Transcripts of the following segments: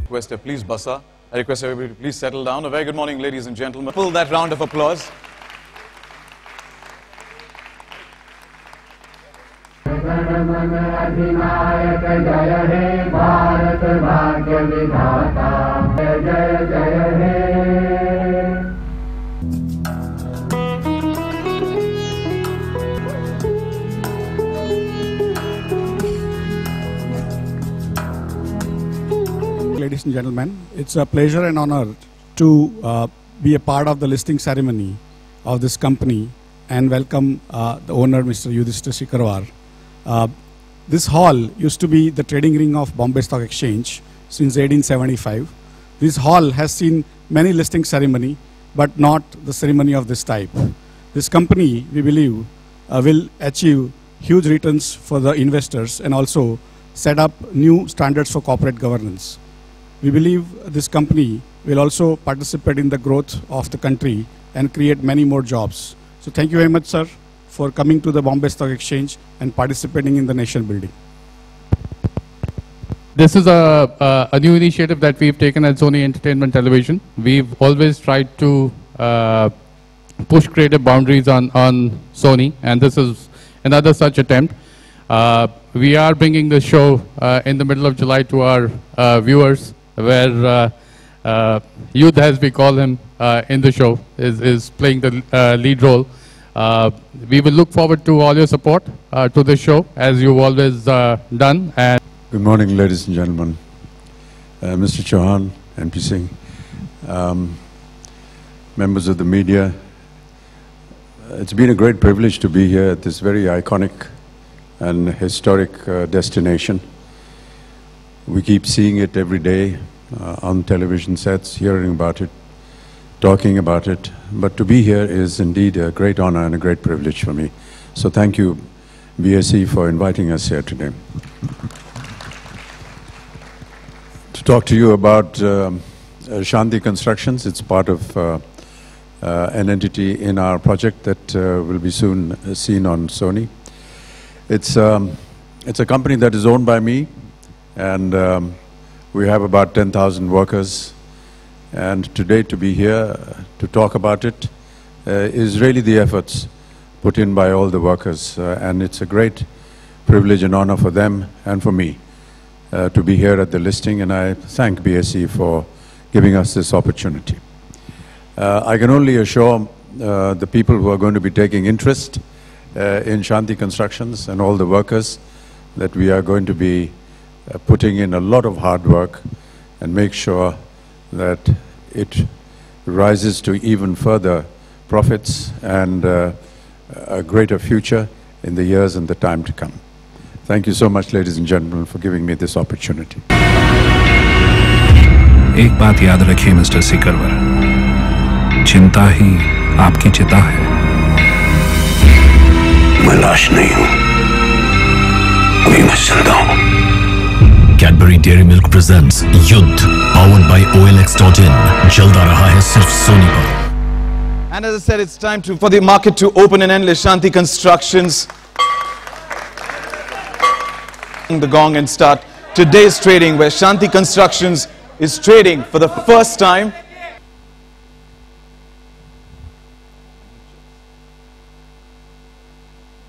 Request please Basa. I request everybody to please settle down. A very good morning, ladies and gentlemen. Pull that round of applause. Ladies and gentlemen, it's a pleasure and honor to be a part of the listing ceremony of this company and welcome the owner, Mr. Yudhishthir Sikkarwar. This hall used to be the trading ring of Bombay Stock Exchange since 1875. This hall has seen many listing ceremony, but not the ceremony of this type. This company, we believe, will achieve huge returns for the investors and also set up new standards for corporate governance. We believe this company will also participate in the growth of the country and create many more jobs. So thank you very much, sir, for coming to the Bombay Stock Exchange and participating in the nation building. This is a new initiative that we've taken at Sony Entertainment Television. We've always tried to push creative boundaries on Sony, and this is another such attempt. We are bringing the show in the middle of July to our viewers, where Youth, as we call him in the show, is playing the lead role. We will look forward to all your support to the show, as you've always done. And good morning, ladies and gentlemen. Mr. Chauhan, MP Singh, members of the media, it's been a great privilege to be here at this very iconic and historic destination. We keep seeing it every day on television sets, hearing about it, talking about it. But to be here is indeed a great honor and a great privilege for me. So thank you, BSE, for inviting us here today. To talk to you about Shanti Constructions. It's part of an entity in our project that will be soon seen on Sony. It's a company that is owned by me, and we have about 10,000 workers. And today to be here to talk about it is really the efforts put in by all the workers. And it's a great privilege and honor for them and for me to be here at the listing. And I thank BSE for giving us this opportunity. I can only assure the people who are going to be taking interest in Shanti Constructions and all the workers that we are going to be putting in a lot of hard work and make sure that it rises to even further profits and a greater future in the years and the time to come. Thank you so much, ladies and gentlemen, for giving me this opportunity. एक बात याद रखिए mister Sikarwar, चिंता ही आपकी चिता है। मैं लाश नहीं हूं, अभी मैं जिंदा हूं। Cadbury Dairy Milk presents Yudh, powered by OLX.in. जल्द आ रहा है सिर्फ सोनी पर। And as I said, it's time for the market to open and endless. Shanti Constructions. The gong and start today's trading, where Shanti Constructions is trading for the first time.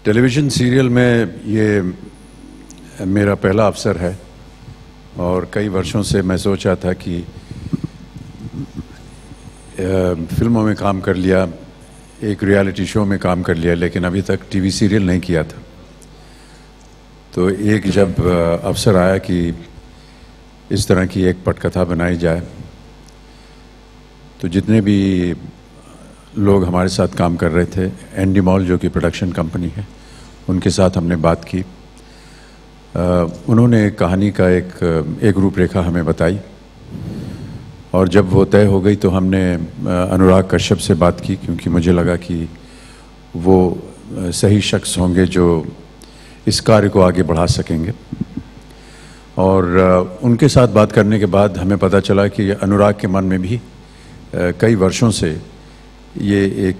Television serial में ये मेरा पहला अवसर है और कई वर्षों से मैं सोच रहा था कि फिल्मों में काम कर लिया, एक रियलिटी शो में काम कर लिया, लेकिन अभी तक टीवी सीरियल नहीं किया था। तो एक जब अवसर आया कि इस तरह की एक पटकथा बनाई जाए, तो जितने भी लोग हमारे साथ काम कर रहे थे, एंडी मॉल जो कि प्रोडक्शन कंपनी है, उनके साथ हमने बात की। उन्होंने कहानी का एक रूपरेखा हमें बताई और जब वो तय हो गई तो हमने अनुराग कश्यप से बात की, क्योंकि मुझे लगा कि वो सही शख्स होंगे जो इस कार्य को आगे बढ़ा सकेंगे। और उनके साथ बात करने के बाद हमें पता चला कि अनुराग के मन में भी कई वर्षों से ये एक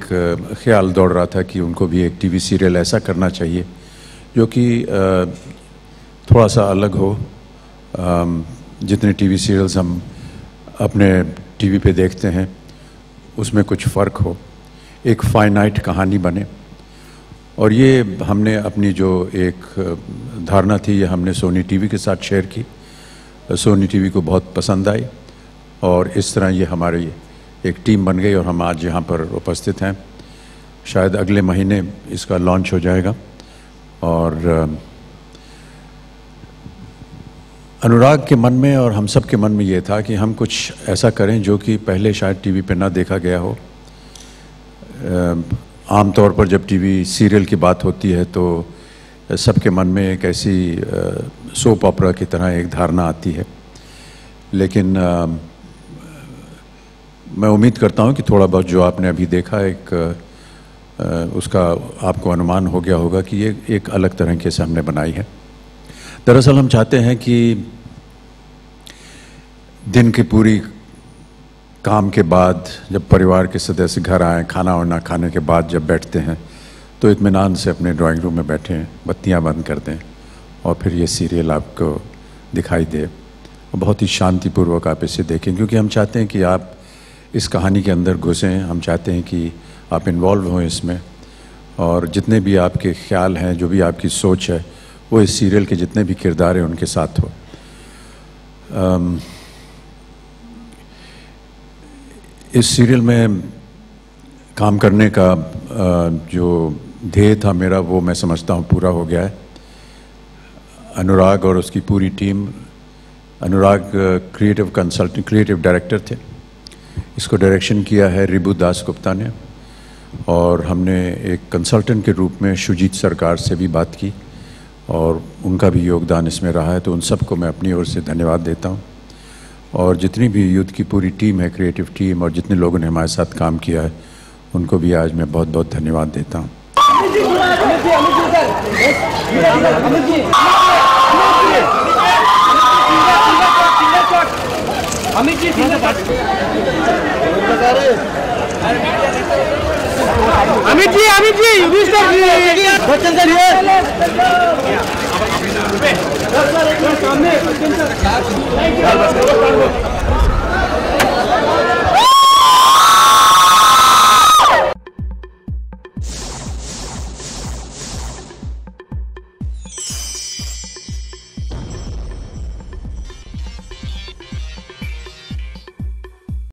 ख्याल दौड़ रहा था कि उनको भी एक टीवी सीरियल ऐसा करना चाहिए जो कि थोड़ा सा अलग हो, जितने टीवी सीरियल्स हम अपने टीवी पे देखते हैं उसमें कुछ फ़र्क हो, एक फाइनाइट कहानी बने। और ये हमने अपनी जो एक धारणा थी ये हमने सोनी टीवी के साथ शेयर की। सोनी टीवी को बहुत पसंद आई और इस तरह ये हमारी एक टीम बन गई और हम आज यहाँ पर उपस्थित हैं। शायद अगले महीने इसका लॉन्च हो जाएगा। और अनुराग के मन में और हम सब के मन में ये था कि हम कुछ ऐसा करें जो कि पहले शायद टीवी पे ना देखा गया हो। आमतौर पर जब टीवी सीरियल की बात होती है तो सबके मन में एक ऐसी सोप ऑपरा की तरह एक धारणा आती है, लेकिन मैं उम्मीद करता हूँ कि थोड़ा बहुत जो आपने अभी देखा उसका आपको अनुमान हो गया होगा कि ये एक अलग तरह से हमने बनाई है। दरअसल हम चाहते हैं कि दिन की पूरी काम के बाद जब परिवार के सदस्य घर आए, खाना वाना खाने के बाद जब बैठते हैं तो इत्मीनान से अपने ड्राइंग रूम में बैठें, बत्तियां बंद कर दें और फिर ये सीरियल आपको दिखाई दे और बहुत ही शांतिपूर्वक आप इसे देखें, क्योंकि हम चाहते हैं कि आप इस कहानी के अंदर घुसें। हम चाहते हैं कि आप इन्वॉल्व हों इसमें और जितने भी आपके ख्याल हैं, जो भी आपकी सोच है, वो इस सीरियल के जितने भी किरदार हैं उनके साथ हो। इस सीरियल में काम करने का जो ध्येय था मेरा, वो मैं समझता हूँ पूरा हो गया है। अनुराग और उसकी पूरी टीम, अनुराग क्रिएटिव डायरेक्टर थे। इसको डायरेक्शन किया है रिबू दास गुप्ता ने और हमने एक कंसल्टेंट के रूप में शुजीत सरकार से भी बात की और उनका भी योगदान इसमें रहा है, तो उन सबको मैं अपनी ओर से धन्यवाद देता हूँ। और जितनी भी युद्ध की पूरी टीम है, क्रिएटिव टीम, और जितने लोगों ने हमारे साथ काम किया है उनको भी आज मैं बहुत बहुत धन्यवाद देता हूँ। अमित जी युधिष्ठिर जी बच्चन सर ये सामने